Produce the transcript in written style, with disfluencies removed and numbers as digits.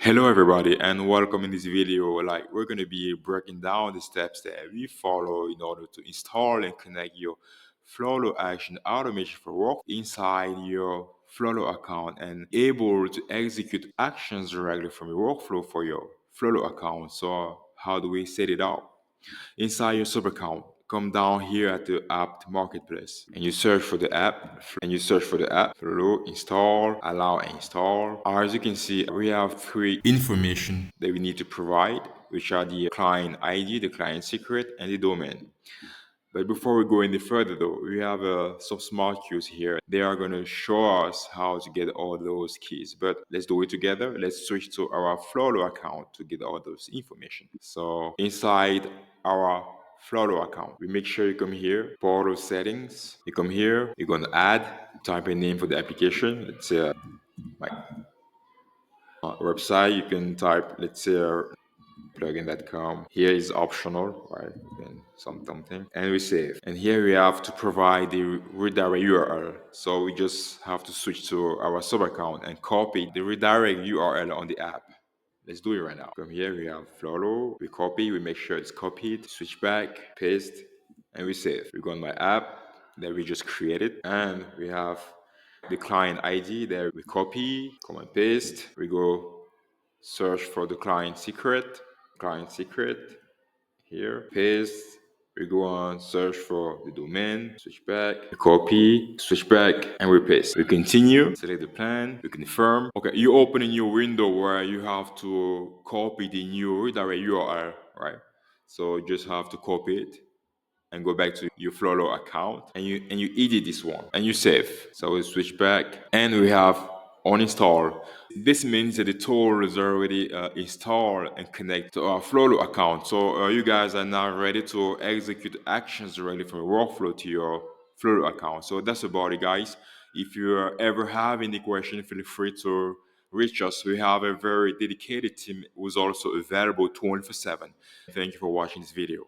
Hello everybody and welcome in this video. We're going to be breaking down the steps that we follow in order to install and connect your Flowlu Action Automation for work inside your Flowlu account and able to execute actions directly from your workflow for your Flowlu account. So how do we set it up? Inside your subaccount, come down here at the app marketplace and you search for the app Flowlu install, allow and install. As you can see, we have three information that we need to provide, which are the client ID, the client secret, and the domain. But before we go any further though, we have some smart cues here. They are going to show us how to get all those keys. But let's do it together. Let's switch to our Flowlu account to get all those information. So inside our Flowlu account, we make sure you come here, portal settings. You come here, you're going to add, type a name for the application. Let's say my website. You can type, let's say, plugin.com. Here is optional, right? Then something, and we save. And here we have to provide the redirect URL. So we just have to switch to our sub account and copy the redirect URL on the app. Let's do it right now. Come here, we have Flowlu. We copy, we make sure it's copied, switch back, paste, and we save. We go on my app that we just created, and we have the client ID there. We copy, come and paste. We go search for the client secret here, paste. We go on search for the domain, switch back, copy, switch back, and we paste. We continue, select the plan, we confirm. Okay, you open a new window where you have to copy the new redirect URL, right? So you just have to copy it and go back to your Flowlu account and you edit this one and you save. So we switch back and we have uninstall. This means that the tool is already installed and connected to our Flowlu account. So you guys are now ready to execute actions directly from your workflow to your Flowlu account. So that's about it, guys. If you ever have any question, feel free to reach us. We have a very dedicated team who's also available 24/7. Thank you for watching this video.